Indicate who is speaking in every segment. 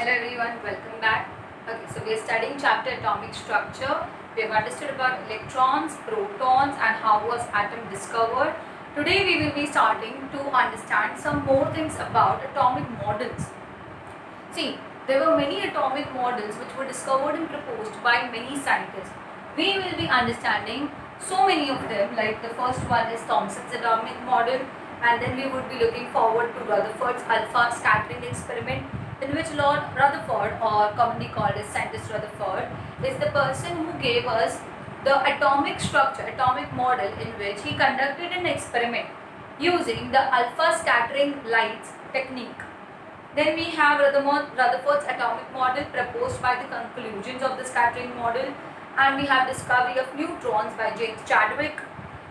Speaker 1: Hello everyone, welcome back. Okay, so we are studying chapter atomic structure. We have understood about electrons, protons and how was atom discovered. Today we will be starting to understand some more things about atomic models. See, there were many atomic models which were discovered and proposed by many scientists. We will be understanding so many of them, like the first one is Thomson's atomic model, and then we would be looking forward to Rutherford's alpha scattering experiment, in which Lord Rutherford, or commonly called as scientist Rutherford, is the person who gave us the atomic structure, atomic model, in which he conducted an experiment using the alpha scattering lights technique. Then we have Rutherford's atomic model proposed by the conclusions of the scattering model, and we have discovery of neutrons by James Chadwick,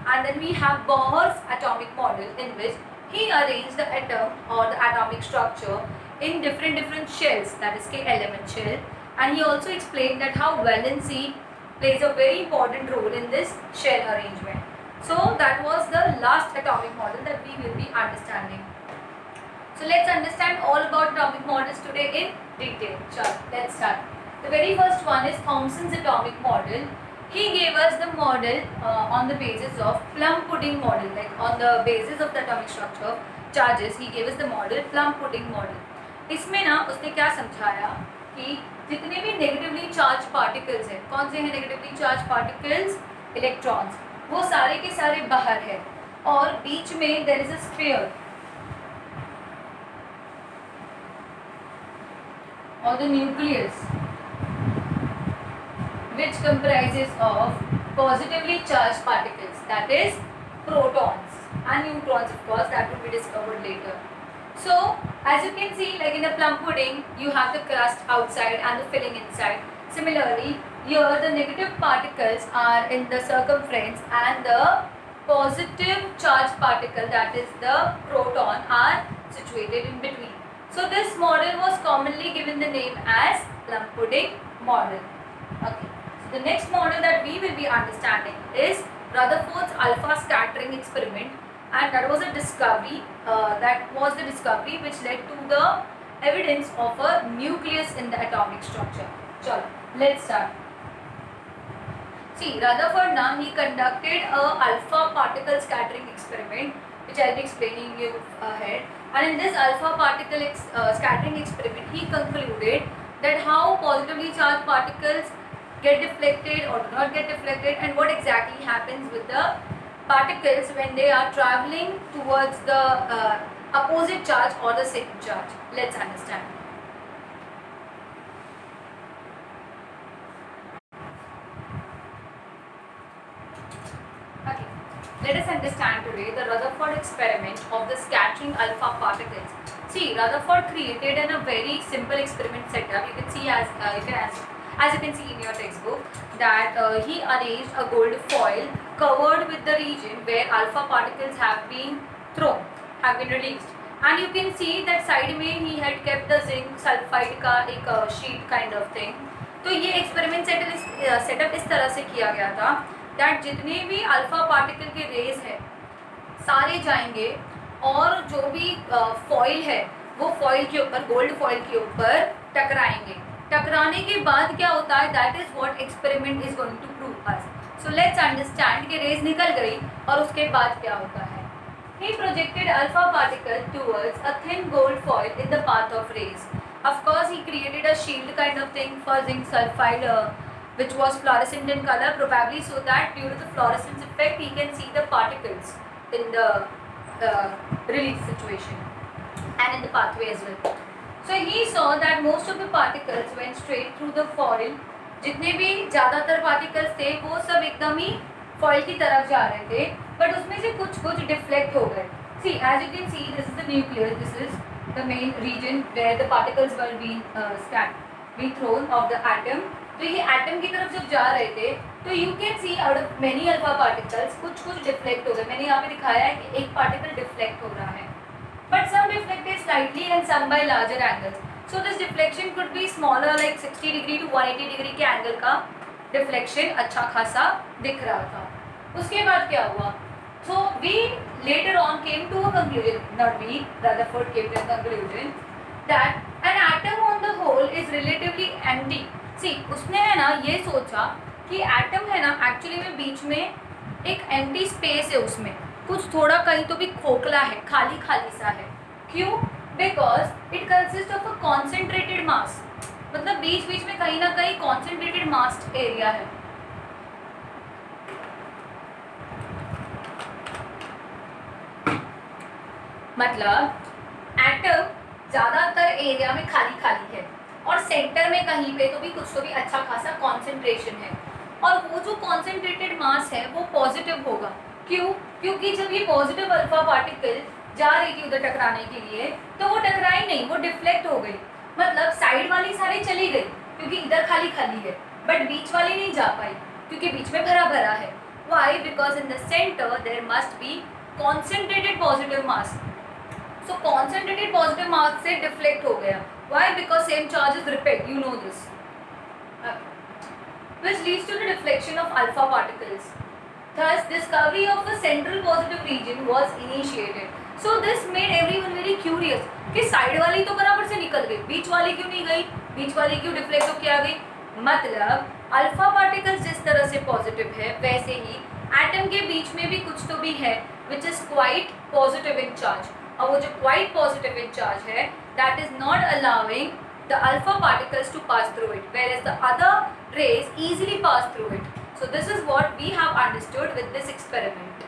Speaker 1: and then we have Bohr's atomic model, in which he arranged the atom or the atomic structure in different shells, that is K element shell, and he also explained that how valency plays a very important role in this shell arrangement. So that was the last atomic model that we will be understanding. So let's understand all about atomic models today in detail. Sure, let's start. The very first one is Thomson's atomic model. He gave us the model on the basis of plum pudding model, like on the basis of the atomic structure charges. He gave us the model plum pudding model. इसमें ना उसने क्या समझाया कि जितने भी negatively charge particles हैं, कौन से हैं नेगेटिवली चार्ज पार्टिकल्स? इलेक्ट्रॉन्स, वो सारे के सारे बाहर है और बीच में there is a sphere or the nucleus, which comprises of positively charged particles, that is protons and neutrons, of course, that will be discovered later. So as you can see, like in a plum pudding, you have the crust outside and the filling inside. Similarly, here the negative particles are in the circumference and the positive charged particle, that is the proton, are situated in between. So this model was commonly given the name as plum pudding model. Okay. So the next model that we will be understanding is Rutherford's alpha scattering experiment, and that was a discovery. That was the discovery which led to the evidence of a nucleus in the atomic structure. Chalo, let's start. See, Rutherford now he conducted a alpha particle scattering experiment, which I will be explaining you ahead. And in this alpha particle scattering experiment, he concluded that how positively charged particles get deflected or do not get deflected, and what exactly happens with the particles when they are traveling towards the opposite charge or the same charge. Let's understand. Okay. Let us understand today the Rutherford experiment of the scattering alpha particles. See, Rutherford created a very simple experiment setup. You can see as you can see in your textbook that he arranged a gold foil covered with the region where alpha particles have been released, and you can see that side में he had kept the zinc sulfide का एक sheet kind of thing. तो ये experiment setup इस तरह से किया गया था that जितने भी अल्फा पार्टिकल के रेज है सारे जाएंगे और जो भी फॉइल है वो फॉइल के ऊपर, गोल्ड फॉइल के ऊपर टकराएंगे. टकराने के बाद क्या होता है, that is what experiment is going to prove us. So let's understand कि रेज निकल गई और उसके बाद क्या होता है. He projected alpha particle towards a thin gold foil in the path of rays. Of course he created a shield kind of thing for zinc sulphide which was fluorescent in color, probably so that due to the fluorescence effect he can see the particles in the release situation and in the pathway as well. So he saw that most of the particles went straight through the foil. जितने भी ज़्यादातर particles थे वो सब एकदम ही foil की तरफ जा रहे थे, but उसमें से कुछ deflect हो गए. See, as you can see, this is the nucleus, this is the main region where the particles were being thrown of the atom. तो ये एटम की तरफ जब जा रहे थे तो you can see out of many alpha particles कुछ डिफ्लेक्ट हो गए. मैंने यहाँ पे दिखाया है कि एक पार्टिकल डिफ्लेक्ट हो रहा है, but some deflected slightly and some by larger angles. So this deflection could be smaller, like 60 degree to 180 degree के एंगल का डिफ्लेक्शन अच्छा खासा दिख रहा था. उसके बाद क्या हुआ? So we later on came to a conclusion, not we, Rutherford came to a conclusion that an atom on the whole is relatively empty. See उसने है ना ये सोचा कि एटम है ना एक्चुअली में बीच में एक एम्प्टी स्पेस है, उसमें कुछ थोड़ा कहीं तो भी खोखला है, खाली खाली सा है. क्यों? Because it consist of a concentrated mass. मतलब बीच बीच में कहीं ना कहीं कॉन्सेंट्रेटेड मास एरिया है. मतलब एटम ज़्यादातर एरिया में खाली खाली है और सेंटर में कहीं पे तो भी कुछ तो भी अच्छा खासा कॉन्सेंट्रेशन है. और वो जो कॉन्सेंट्रेटेड मास है वो पॉजिटिव होगा. क्यों? क्योंकि जब ये पॉजिटिव अल्फा पार्टिकल जा रही थी उधर टकराने के लिए तो वो टकराई नहीं, वो डिफ्लेक्ट हो गई. मतलब साइड वाली सारी चली गई क्योंकि इधर खाली खाली है, बट बीच वाली नहीं जा पाई क्योंकि बीच में भरा भरा है. Why? Because in the centre there must be concentrated positive mass. So concentrated positive mass से deflect हो गया. Why? Because same charge is repelled. You know this. Which leads to the deflection of alpha particles. Thus, discovery of a central positive region was initiated. So this made everyone very curious कि side वाली तो बराबर से निकल गई, बीच वाली क्यों नहीं गई, बीच वाली क्यों डिफ्लेक्ट होकर आ गई. मतलब अल्फा पार्टिकल्स जिस तरह से पॉजिटिव है वैसे ही एटम के बीच में भी कुछ तो भी है which is quite positive in charge. और वो जो क्वाइट पॉजिटिव इन चार्ज है that is not allowing the alpha particles to pass through it, where is the other rays easily pass through it. So this is what we have understood with this experiment.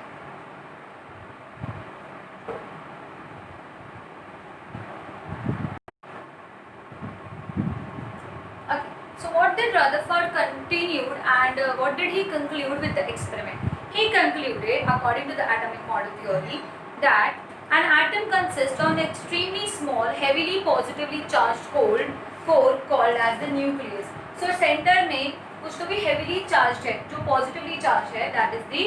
Speaker 1: Okay, so what did Rutherford continued and what did he conclude with the experiment? He concluded, according to the atomic model theory, that an atom consists of an extremely small, heavily positively charged core called as the nucleus. So center में कुछ तो भी heavily charged है, जो positively charged है, that is the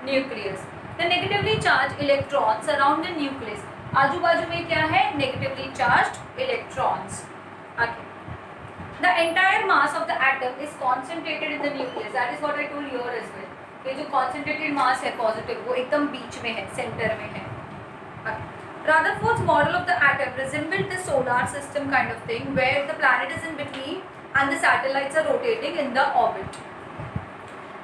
Speaker 1: nucleus. The negatively charged electrons surround the nucleus. आजू बाजू में क्या है? Negatively charged electrons. Okay. The entire mass of the atom is concentrated in the nucleus. That is what I told you as well. ये जो concentrated mass है positive वो एकदम बीच में है, center में है. Rutherford's model of the atom resembled the solar system kind of thing, where the planet is in between and the satellites are rotating in the orbit.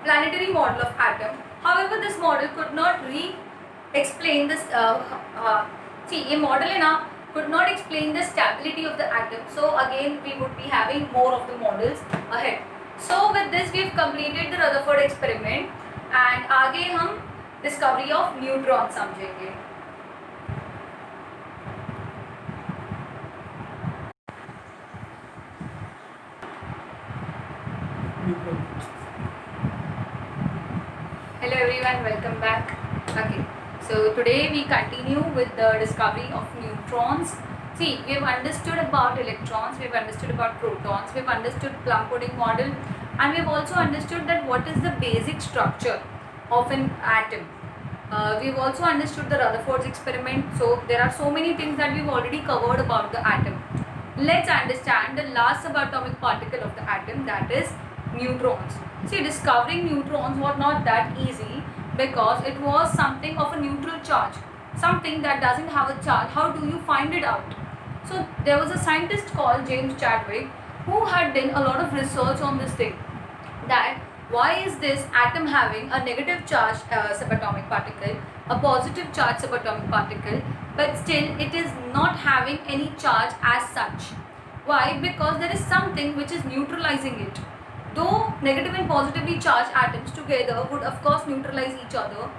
Speaker 1: Planetary model of atom. However, this model could not explain this. See, ये model है ना could not explain the stability of the atom. So again, we would be having more of the models ahead. So with this, we have completed the Rutherford experiment, and आगे हम discovery of neutron समझेंगे. Hello everyone, welcome back. Okay, so today we continue with the discovery of neutrons. See, we have understood about electrons, we have understood about protons, we have understood plum pudding model, and we have also understood that what is the basic structure of an atom. We have also understood the Rutherford's experiment. So there are so many things that we have already covered about the atom. Let's understand the last subatomic particle of the atom, that is neutrons. See, discovering neutrons was not that easy because it was something of a neutral charge, something that doesn't have a charge. How do you find it out? So there was a scientist called James Chadwick who had done a lot of research on this thing, that why is this atom having a negative charge subatomic particle, a positive charge subatomic particle, but still it is not having any charge as such. Why? Because there is something which is neutralizing it. Though negative and positively charged atoms together would of course neutralize each other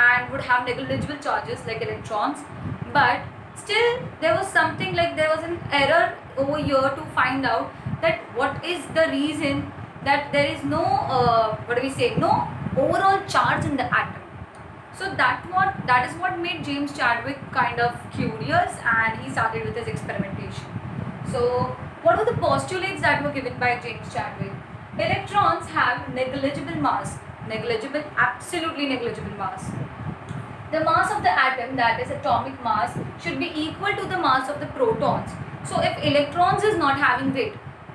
Speaker 1: and would have negligible charges like electrons, but still there was something like there was an error over here to find out that what is the reason that there is no no overall charge in the atom. So that is what made James Chadwick kind of curious, and he started with his experimentation. So what were the postulates that were given by James Chadwick? Electrons have negligible mass. Negligible, absolutely negligible mass. The mass of the atom, that is atomic mass, should be equal to the mass of the protons. So if electrons is not having weight,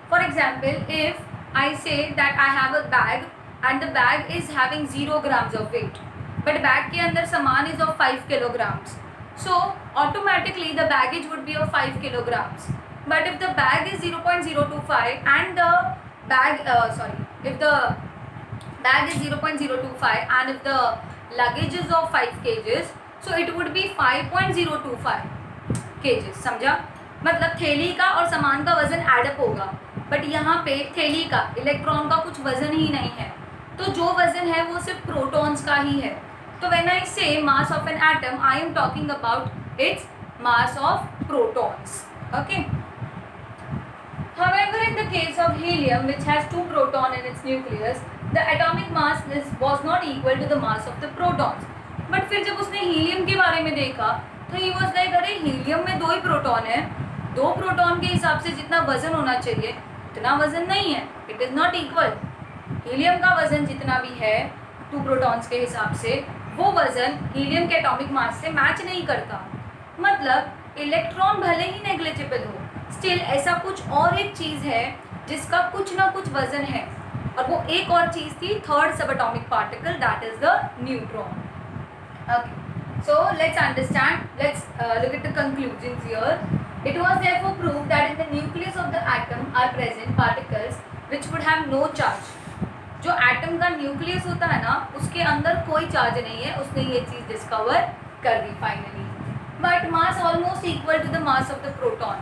Speaker 1: for example, if I say that I have a bag and the bag is having 0 grams of weight, but bag के अंदर सामान is of 5 kilograms, so automatically the baggage would be of 5 kilograms. But if the bag is 0.025 and the if the bag is 0.025 and if the luggage is of 5 kgs, so it would be 5.025 kgs. समझा? मतलब थैली का और सामान का वजन add up होगा, but यहाँ पे थैली का, इलेक्ट्रॉन का कुछ वजन ही नहीं है, तो जो वजन है वो सिर्फ प्रोटॉन्स का ही है. तो व्हेन आई से mass of an atom, I am talking about its mass of protons. Okay. However, in the case of helium, which has 2 protons in its nucleus, the atomic mass was not equal to the mass of the protons. But फिर जब उसने helium के बारे में देखा तो he was like, अरे helium में 2 ही प्रोटॉन है, 2 प्रोटॉन के हिसाब से जितना वजन होना चाहिए उतना वजन नहीं है. It is not equal. Helium का वजन जितना भी है 2 प्रोटॉन्स के हिसाब से, वो वजन हीलियम के एटॉमिक मास से मैच नहीं करता. मतलब इलेक्ट्रॉन भले ही नेग्लिजिबल हो, स्टिल ऐसा कुछ और एक चीज़ है जिसका कुछ ना कुछ वजन है, और वो एक और चीज़ थी third sub atomic particle, that is the neutron. Okay, so let's understand, let's look at the conclusions here. It was therefore proved that in the nucleus of the atom are present particles which would have no charge. जो atom का nucleus होता है ना, उसके अंदर कोई charge नहीं है. उसने ये चीज़ डिस्कवर कर दी finally. But mass almost equal to the mass of the proton.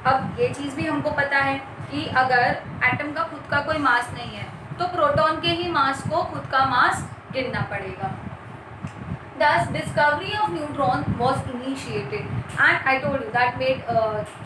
Speaker 1: अब ये चीज़ भी हमको पता है कि अगर एटम का खुद का कोई मास नहीं है तो प्रोटॉन के ही मास को खुद का मास गिनना पड़ेगा. Thus, discovery of neutron was initiated, and I told you that made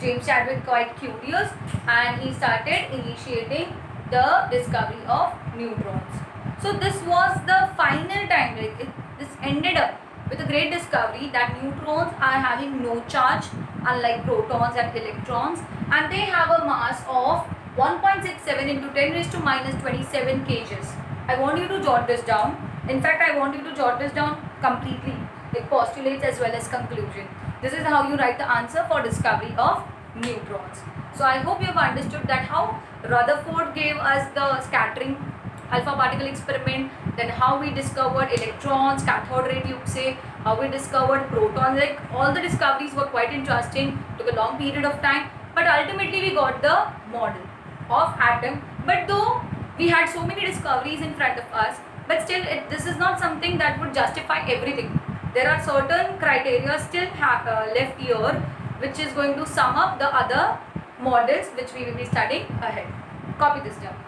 Speaker 1: James Chadwick quite curious, and he started initiating the discovery of neutrons. So this was the final time, like this ended up with a great discovery that neutrons are having no charge, unlike protons and electrons, and they have a mass of 1.67 into 10 raised to minus 27 kgs. I want you to jot this down. In fact, I want you to jot this down completely, like postulates as well as conclusion. This is how you write the answer for discovery of neutrons. So I hope you have understood that how Rutherford gave us the scattering alpha particle experiment, then how we discovered electrons, cathode ray tube se, how we discovered protons. Like all the discoveries were quite interesting, took a long period of time, but ultimately we got the model of atom. But though we had so many discoveries in front of us, but still this is not something that would justify everything. There are certain criteria still left here, which is going to sum up the other models which we will be studying ahead. Copy this down.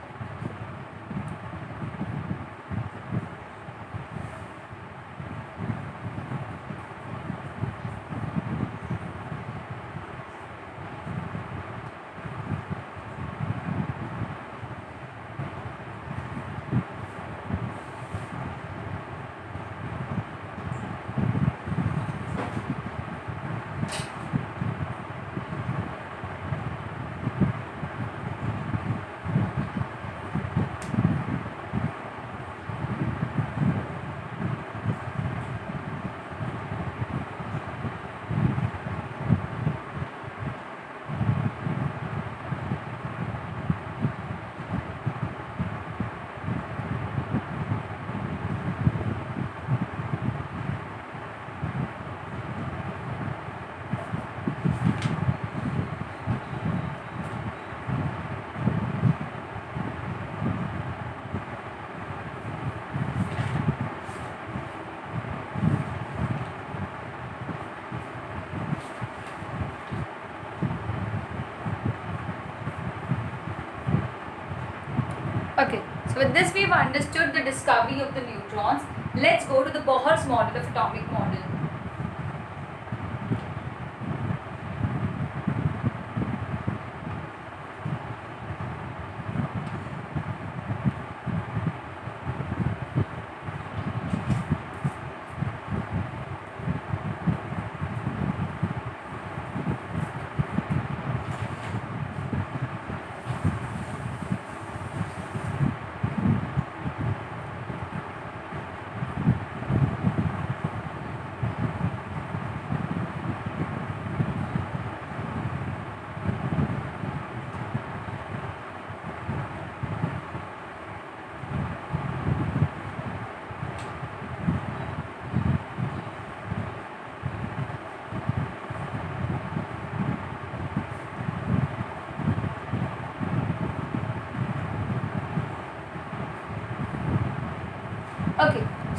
Speaker 1: Okay, so with this we've understood the discovery of the neutrons. Let's go to the Bohr's model of atomic model.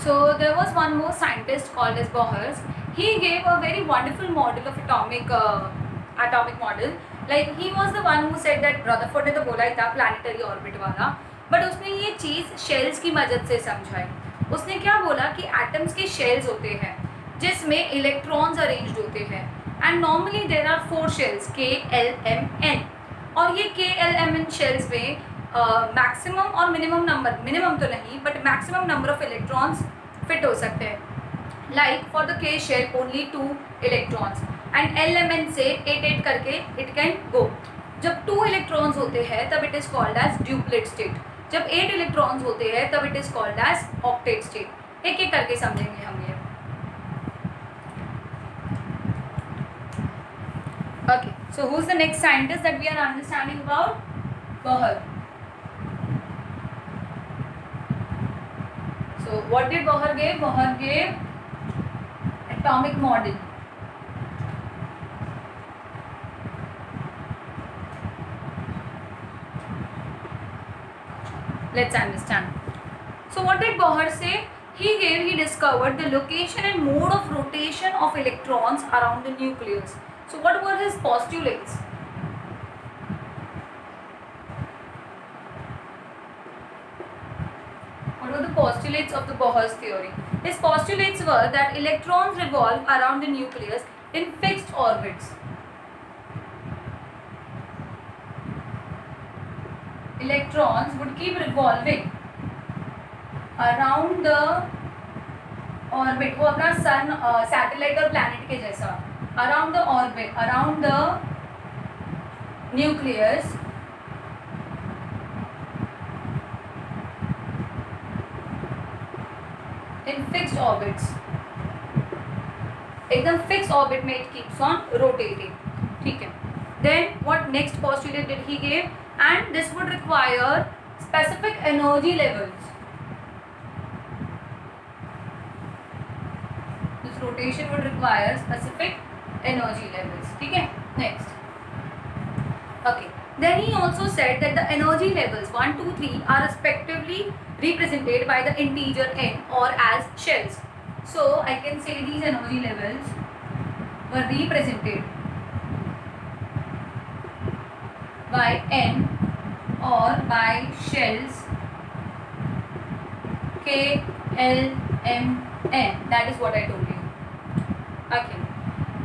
Speaker 1: So there was one more scientist called as Bohr. He gave a very wonderful model of atomic model. Like he was the one who said that Rutherford ने तो बोला ही था planetary orbit वाला, but उसने ये चीज़ shells की मदद से समझाई. उसने क्या बोला कि atoms के shells होते हैं जिसमें electrons arranged होते हैं, and normally there are 4 shells K, L, M, N. और ये K, L, M, N shells में मैक्सिमम और मिनिमम तो नहीं but maximum number of electrons fit हो सकते हैं. Like for the K shell only 2 electrons and L से 8 करके इट कैन गो. जब 2 इलेक्ट्रॉन्स होते हैं तब it is called as duplet state. जब 8 इलेक्ट्रॉन्स होते हैं तब it is called as octet state. एक एक करके समझेंगे हम ये. Okay, so who's the next scientist that we are understanding about? Bohr. So what did Bohr give? Bohr gave atomic model. Let's understand. So what did Bohr say? He discovered the location and mode of rotation of electrons around the nucleus. So what were his postulates? What were the postulates of the Bohr's theory? His postulates were that electrons revolve around the nucleus in fixed orbits. Electrons would keep revolving around the orbit. वो अपना सन satellite और planet के जैसा around the orbit, around the nucleus in fixed orbits. एकदम fixed orbit में it keeps on rotating. ठीक है. Then what next postulate did he give? And this would require specific energy levels. This rotation would require specific energy levels. ठीक है. Next. Okay. Then he also said that the energy levels 1, 2, 3 are respectively represented by the integer n or as shells. So I can say these energy levels were represented by n or by shells K, L, M, N. That is what I told you. Okay.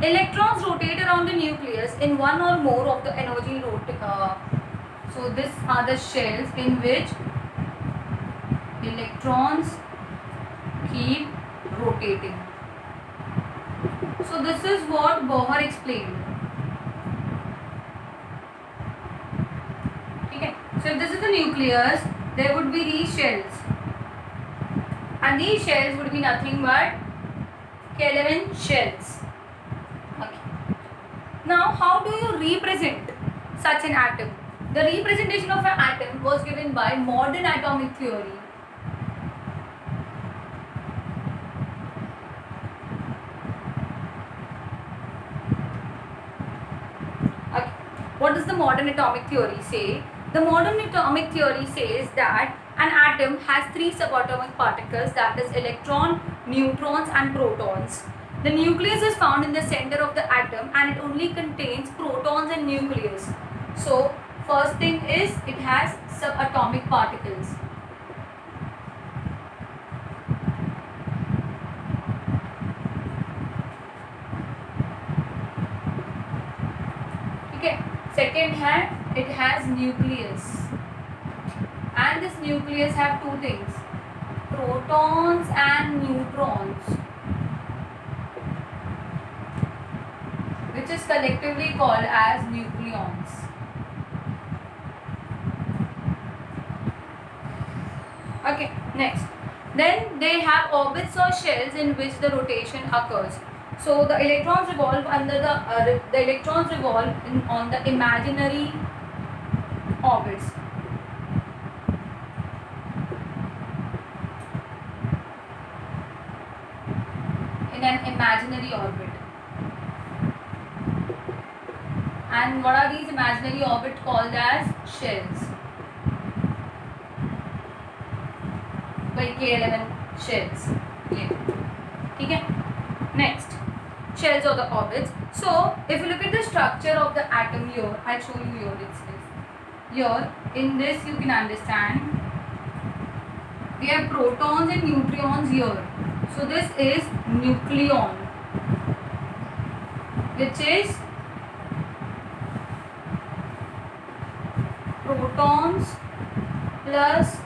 Speaker 1: Electrons rotate around the nucleus in one or more of the energy so these are the shells in which electrons keep rotating. So this is what Bohr explained. Okay. So if this is the nucleus, there would be these shells, and these shells would be nothing but Kelvin shells. Now, how do you represent such an atom? The representation of an atom was given by modern atomic theory. Okay. What does the modern atomic theory say? The modern atomic theory says that an atom has 3 subatomic particles, that is electron, neutrons and protons. The nucleus is found in the center of the atom and it only contains protons and nucleus. So first thing is it has subatomic particles. Okay. Second hand, it has nucleus, and this nucleus have 2 things, protons and neutrons, which is collectively called as nucleons. Okay, next. Then they have orbits or shells in which the rotation occurs. So the electrons revolve under the electrons revolve on the imaginary orbits. In an imaginary orbit. And what are these imaginary orbits called as? Shells. By K11 shells. ये, ठीक है. Next, shells or the orbits. So if you look at the structure of the atom here, I'll show you here. It's this. Here in this you can understand we have protons and neutrons here. So this is nucleon, which is protons plus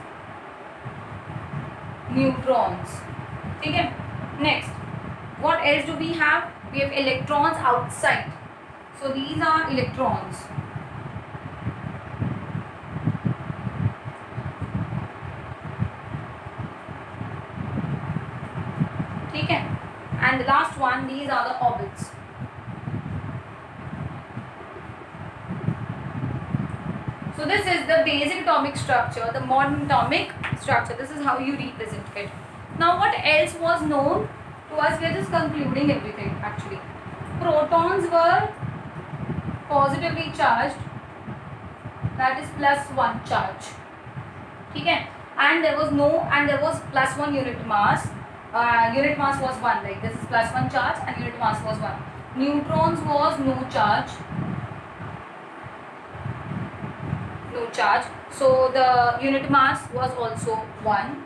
Speaker 1: neutrons. ठीक है. Next, what else do we have? We have electrons outside. So these are electrons. ठीक है. And the last one, these are the orbits. So this is the basic atomic structure, the modern atomic structure. This is how you represent it. Now what else was known to us? We are just concluding everything actually. Protons were positively charged, that is +1 charge. Okay? And there was +1 unit mass. Unit mass was 1, like this is +1 charge and unit mass was 1. Neutrons was no charge. So the unit mass was also 1.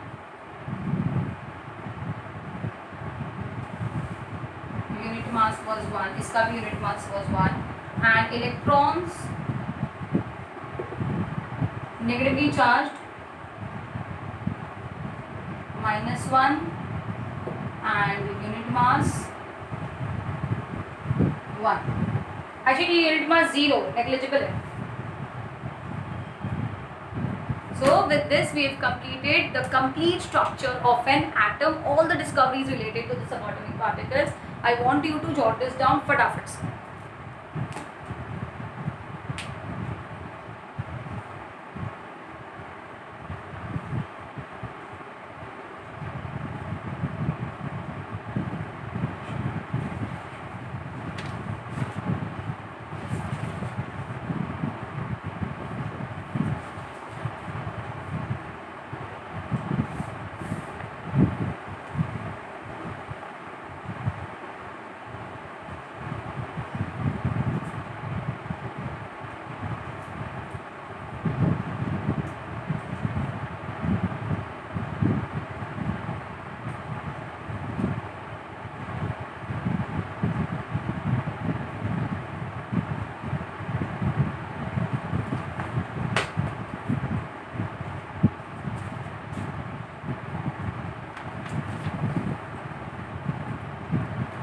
Speaker 1: Unit mass was 1. इसका भी unit mass was 1. And electrons negatively charged, -1, and unit mass 1. Actually unit mass 0, negligible है. So with this we have completed the complete structure of an atom, all the discoveries related to the subatomic particles. I want you to jot this down फटाफट से.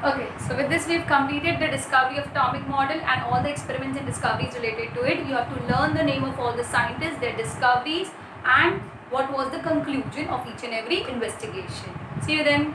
Speaker 1: Okay, so with this we have completed the discovery of atomic model and all the experiments and discoveries related to it. You have to learn the name of all the scientists, their discoveries, and what was the conclusion of each and every investigation. See you then.